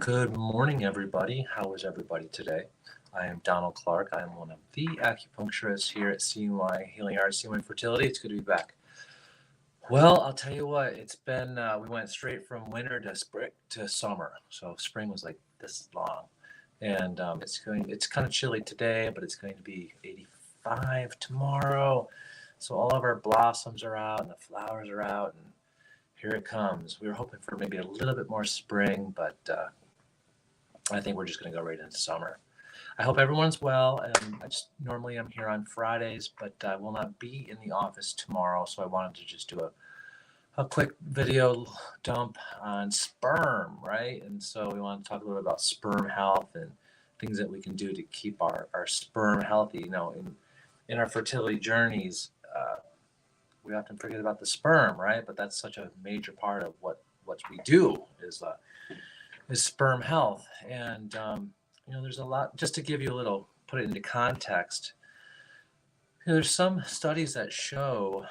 Good morning, everybody. How is everybody today? I am Donald Clark. I am one of the acupuncturists here at CUI Healing Arts, CUI Fertility. It's good to be back. Well, I'll tell you what, it's been, we went straight from winter to spring to summer. So spring was like this long. And it's kind of chilly today, but it's going to be 85 tomorrow. So all of our blossoms are out and the flowers are out, and here it comes. We were hoping for maybe a little bit more spring, but I think we're just going to go right into summer. I hope everyone's well. Normally I'm here on Fridays, but I will not be in the office tomorrow. So I wanted to just do a quick video dump on sperm, right? And so we want to talk a little bit about sperm health and things that we can do to keep our sperm healthy. In our fertility journeys, we often forget about the sperm, right? But that's such a major part of what we do is sperm health. And there's a lot. Just to give you a little, put it into context. There's some studies that show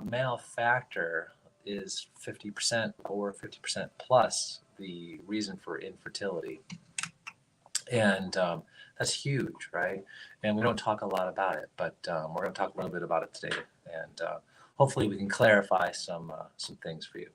male factor is 50% or 50% plus the reason for infertility, and that's huge, right? And we don't talk a lot about it, but we're going to talk a little bit about it today, and hopefully we can clarify some things for you.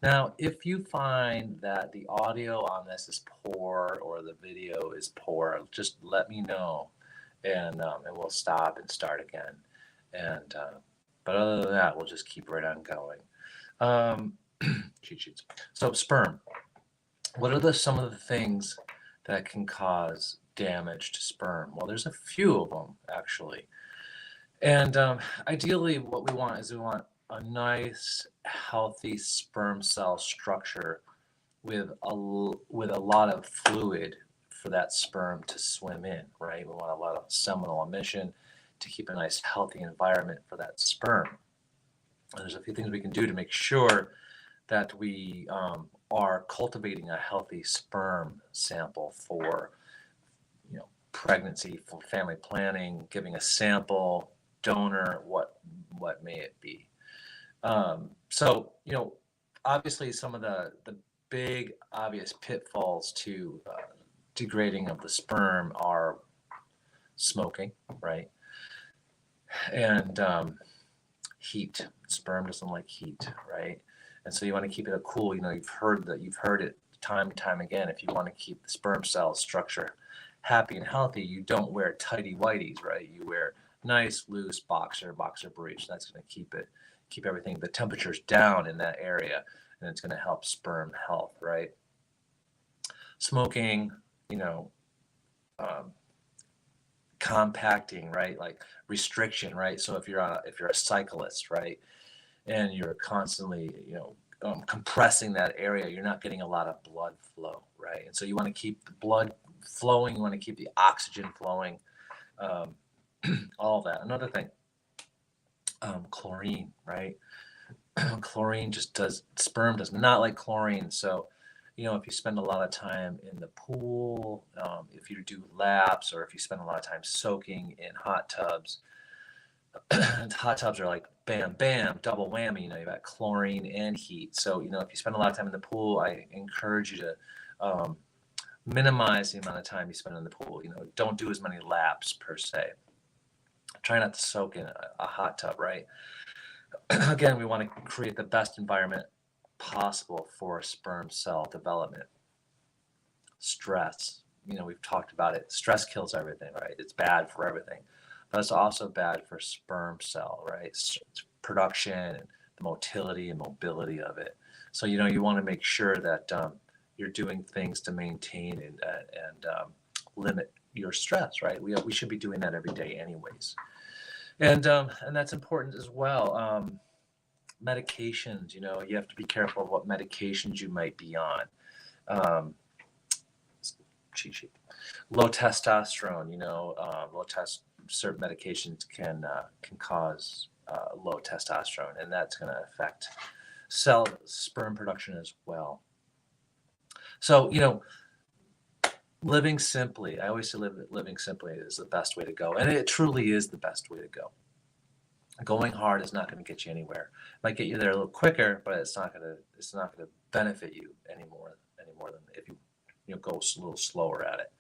Now, if you find that the audio on this is poor or the video is poor, just let me know, and we'll stop and start again. And but other than that, we'll just keep right on going. Cheat sheets. So sperm. What are some of the things that can cause damage to sperm? Well, there's a few of them actually, and ideally, what we want a nice, healthy sperm cell structure with a lot of fluid for that sperm to swim in, right? We want a lot of seminal emission to keep a nice, healthy environment for that sperm. And there's a few things we can do to make sure that we are cultivating a healthy sperm sample for, pregnancy, for family planning, giving a sample, donor, what may it be. So, obviously some of the big obvious pitfalls to degrading of the sperm are smoking, right? And heat. Sperm doesn't like heat, right? And so you want to keep it cool. You've heard it time and time again. If you want to keep the sperm cell structure happy and healthy, you don't wear tighty whities, right? You wear nice, loose boxer briefs. That's going to keep everything, the temperatures down in that area, and it's going to help sperm health, right? Smoking, compacting, right? Like restriction, right? So if you're a cyclist, right, and you're constantly, compressing that area, you're not getting a lot of blood flow, right? And so you want to keep the blood flowing, you want to keep the oxygen flowing, all of that. Another thing, chlorine, right? Chlorine sperm does not like chlorine. So, if you spend a lot of time in the pool, if you do laps, or if you spend a lot of time soaking in hot tubs, hot tubs are like bam, bam, double whammy. You've got chlorine and heat. So, if you spend a lot of time in the pool, I encourage you to minimize the amount of time you spend in the pool. Don't do as many laps per se. Try not to soak in a hot tub, right? Again, we want to create the best environment possible for sperm cell development. Stress, we've talked about it. Stress kills everything, right? It's bad for everything, but it's also bad for sperm cell, right? It's production and the motility and mobility of it. So, you want to make sure that you're doing things to maintain and limit your stress, right? We should be doing that every day anyways. And that's important as well. Medications, you have to be careful of what medications you might be on. Cheat sheet. Low testosterone, certain medications can cause low testosterone, and that's going to affect sperm production as well. So, living simply. I always say living simply is the best way to go, and it truly is the best way to go. Going hard is not going to get you anywhere. It might get you there a little quicker, but it's not going to benefit you any more than if you go a little slower at it.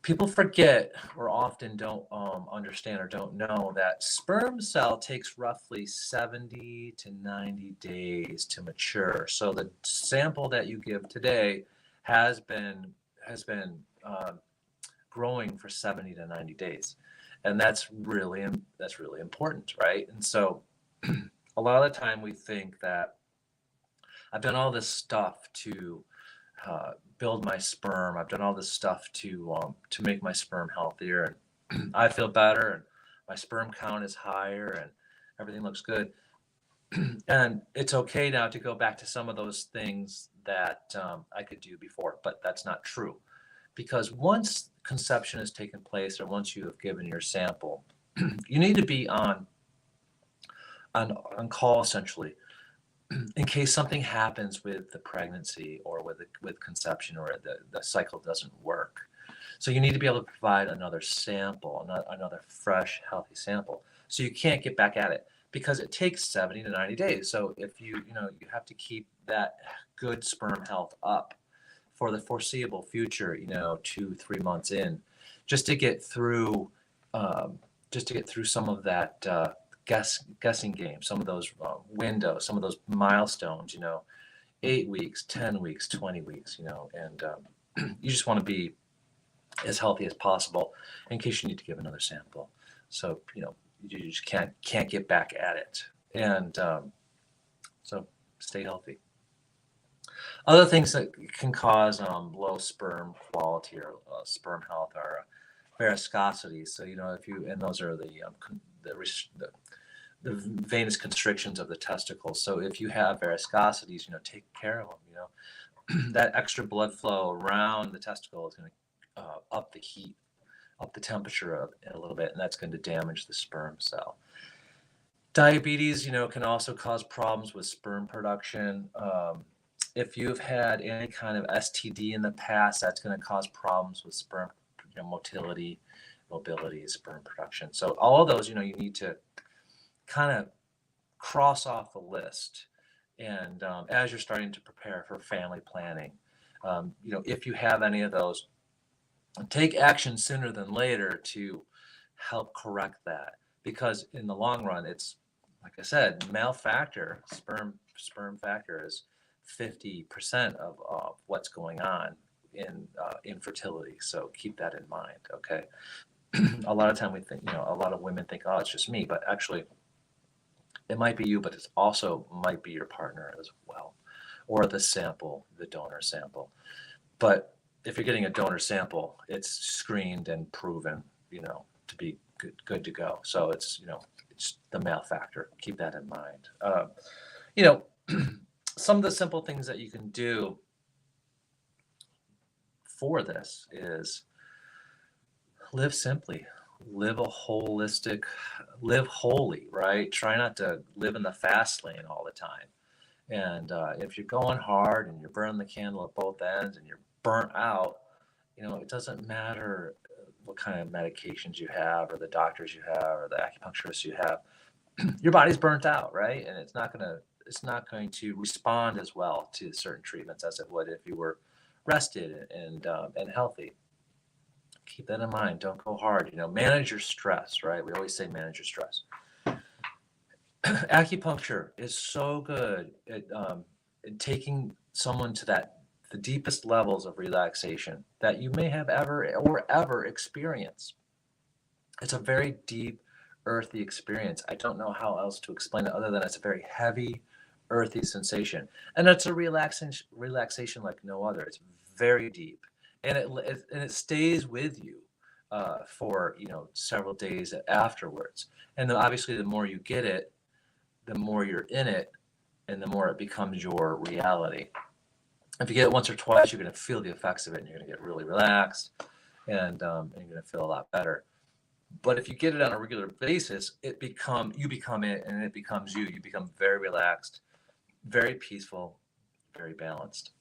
People forget or often don't understand or don't know that sperm cell takes roughly 70 to 90 days to mature. So the sample that you give today has been growing for 70 to 90 days, and that's really important, right? And so a lot of the time we think that I've done all this stuff to build my sperm. I've done all this stuff to make my sperm healthier, and I feel better, and my sperm count is higher, and everything looks good. And it's okay now to go back to some of those things that I could do before, but that's not true, because once conception has taken place, or once you have given your sample, you need to be on call essentially in case something happens with the pregnancy or with conception, or the cycle doesn't work. So you need to be able to provide another sample, another fresh, healthy sample. So you can't get back at it because it takes 70 to 90 days. So if you have to keep that good sperm health up for the foreseeable future, 2-3 months in, just to get through, some of that guessing game, some of those windows, some of those milestones, 8 weeks, 10 weeks, 20 weeks, and you just want to be as healthy as possible in case you need to give another sample. So, you just can't get back at it. And so stay healthy. Other things that can cause low sperm quality or sperm health are varicosity. So, and those are the venous constrictions of the testicles. So if you have varicosities, take care of them. That extra blood flow around the testicle is going to up the heat, up the temperature of it a little bit, and that's going to damage the sperm cell. Diabetes, can also cause problems with sperm production. If you've had any kind of STD in the past, that's going to cause problems with sperm mobility, sperm production. So all of those, you need to kind of cross off the list. And as you're starting to prepare for family planning, if you have any of those, take action sooner than later to help correct that. Because in the long run, it's, like I said, male factor, sperm factor is 50% of what's going on in infertility. So keep that in mind, okay? A lot of time we think, a lot of women think, oh, it's just me, but actually it might be you, but it also might be your partner as well, or the donor sample. But if you're getting a donor sample, it's screened and proven, to be good to go. So it's the male factor. Keep that in mind. Some of the simple things that you can do for this is live simply, live live holy, right? Try not to live in the fast lane all the time. And if you're going hard and you're burning the candle at both ends and you're burnt out, it doesn't matter what kind of medications you have, or the doctors you have, or the acupuncturists you have. Your body's burnt out, right? And it's not going to respond as well to certain treatments as it would if you were rested and healthy. Keep that in mind. Don't go hard. Manage your stress, right? We always say manage your stress. Acupuncture is so good at taking someone to the deepest levels of relaxation that you may have ever experienced. It's a very deep, earthy experience. I don't know how else to explain it other than it's a very heavy, earthy sensation, and it's a relaxation like no other. It's very deep, and it stays with you for several days afterwards. And then obviously, the more you get it, the more you're in it, and the more it becomes your reality. If you get it once or twice, you're going to feel the effects of it, and you're going to get really relaxed, and you're going to feel a lot better. But if you get it on a regular basis, you become it, and it becomes you. You become very relaxed, very peaceful, very balanced.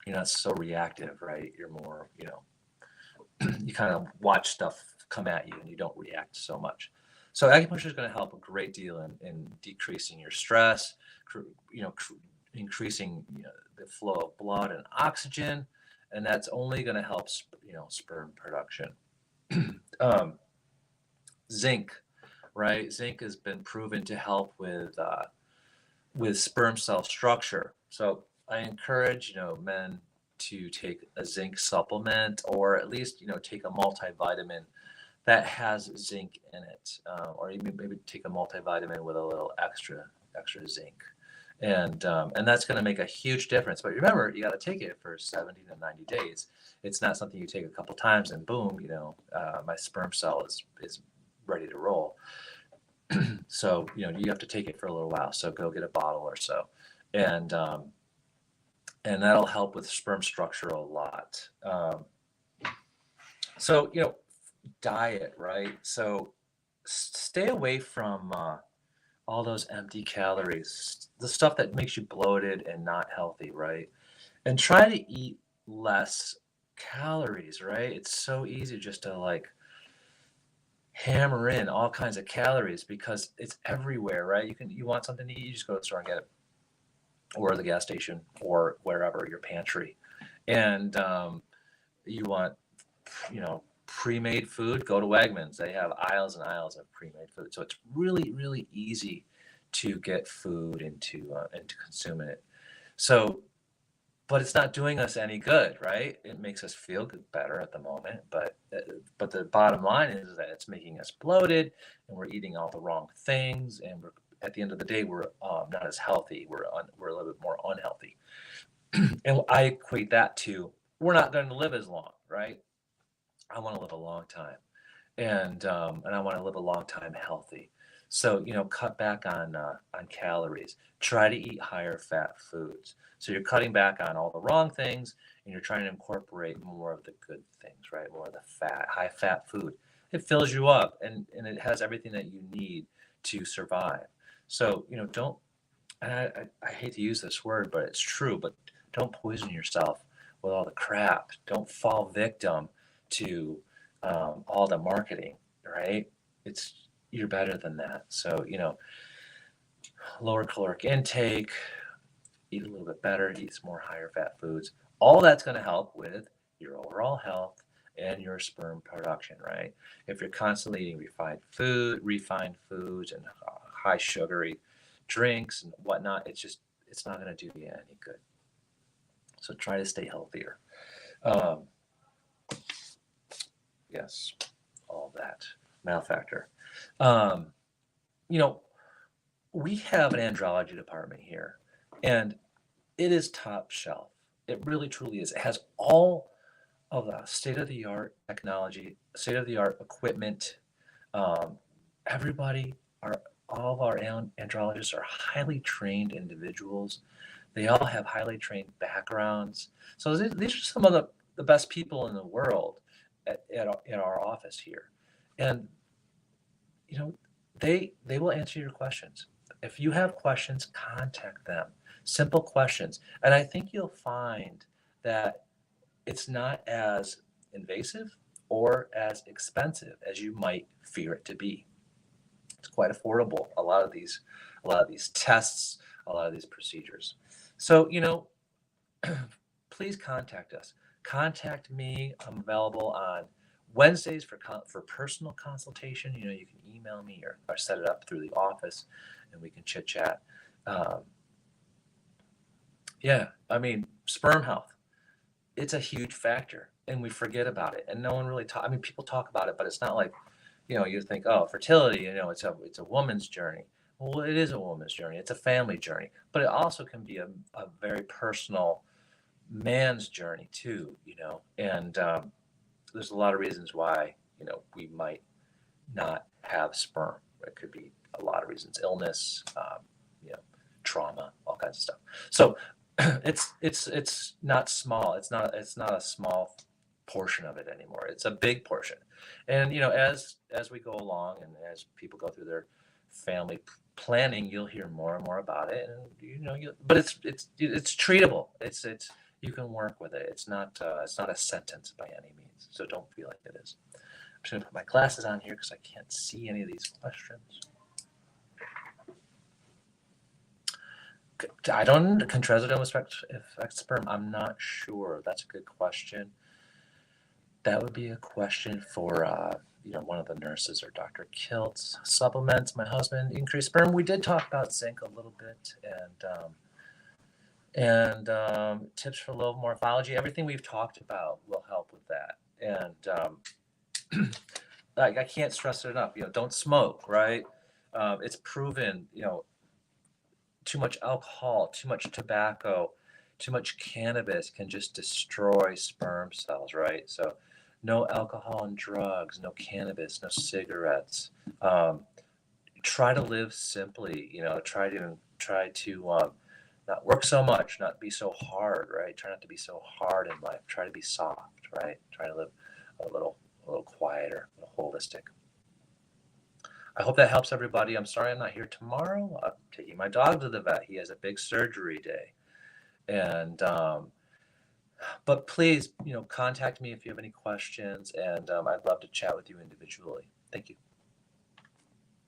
You're not so reactive, right? You're more, you kind of watch stuff come at you, and you don't react so much. So acupuncture is going to help a great deal in decreasing your stress, increasing the flow of blood and oxygen, and that's only going to help sperm production. um, Zinc, right? Zinc has been proven to help with sperm cell structure. So I encourage men to take a zinc supplement, or at least take a multivitamin that has zinc in it, or even maybe take a multivitamin with a little extra zinc, and that's going to make a huge difference. But remember, you got to take it for 70 to 90 days. It's not something you take a couple times and boom, my sperm cell is ready to roll. So you have to take it for a little while. So go get a bottle or so, and um, and that'll help with sperm structure a lot. So diet, right? So stay away from all those empty calories, the stuff that makes you bloated and not healthy, right? And try to eat less calories, right? It's so easy just to like hammer in all kinds of calories because it's everywhere, right? You want something to eat, you just go to the store and get it, or the gas station, or wherever, your pantry. And you want, pre-made food, go to Wegmans. They have aisles and aisles of pre-made food. So it's really, really easy to get food into consuming it. So, but it's not doing us any good, right? It makes us feel good, better at the moment, but the bottom line is that it's making us bloated, and we're eating all the wrong things, and we're at the end of the day we're not as healthy. We're a little bit more unhealthy, and I equate that to we're not going to live as long, right? I want to live a long time, and I want to live a long time healthy. So cut back on calories. Try to eat higher fat foods. So you're cutting back on all the wrong things, and you're trying to incorporate more of the good things, right? More of the high fat food. It fills you up, and it has everything that you need to survive. So don't. And I hate to use this word, but it's true. But don't poison yourself with all the crap. Don't fall victim to all the marketing, right? You're better than that. So lower caloric intake, eat a little bit better, eat some more higher fat foods. All that's going to help with your overall health and your sperm production, right? If you're constantly eating refined foods, and high sugary drinks and whatnot, it's not going to do you any good. So try to stay healthier. Um, yes, all that malfactor. Um, you know, we have an andrology department here, and it is top shelf. It really truly is. It has all of the state of the art technology, state of the art equipment. Um, everybody, our all of our andrologists are highly trained individuals. They all have highly trained backgrounds. So these are some of the best people in the world at our office here. And you know, they will answer your questions. If you have questions, contact them. Simple questions. And I think you'll find that it's not as invasive or as expensive as you might fear it to be. It's quite affordable. A lot of these tests, a lot of these procedures. So, please contact us. Contact me. I'm available on Wednesdays for personal consultation. You can email me or set it up through the office, and we can chit chat. Um, yeah, I mean, sperm health. It's a huge factor, and we forget about it, and no one really talk. I mean, people talk about it, but it's not like you think, oh, fertility. It's a woman's journey. Well, it is a woman's journey. It's a family journey, but it also can be a very personal man's journey too. And there's a lot of reasons why we might not have sperm. It could be a lot of reasons: illness, you know, trauma, all kinds of stuff. So it's not small. It's not a small portion of it anymore. It's a big portion. And as we go along and as people go through their family planning, you'll hear more and more about it. And but it's treatable. It's you can work with it. It's not a sentence by any means. So don't feel like it is. I'm just gonna put my glasses on here because I can't see any of these questions. I don't, can trazodone affect sperm? I'm not sure. That's a good question. That would be a question for, one of the nurses or Dr. Kilt's supplements. My husband, increased sperm. We did talk about zinc a little bit, and tips for low morphology. Everything we've talked about will help with that. And like, I can't stress it enough. Don't smoke, right? It's proven. Too much alcohol, too much tobacco, too much cannabis can just destroy sperm cells, right? So, no alcohol and drugs, no cannabis, no cigarettes. Try to live simply. Try to not work so much, not be so hard, right? Try not to be so hard in life. Try to be soft, right? Try to live a little quieter, a little holistic. I hope that helps everybody. I'm sorry I'm not here tomorrow. I'm taking my dog to the vet. He has a big surgery day. And but please, contact me if you have any questions, and I'd love to chat with you individually. Thank you.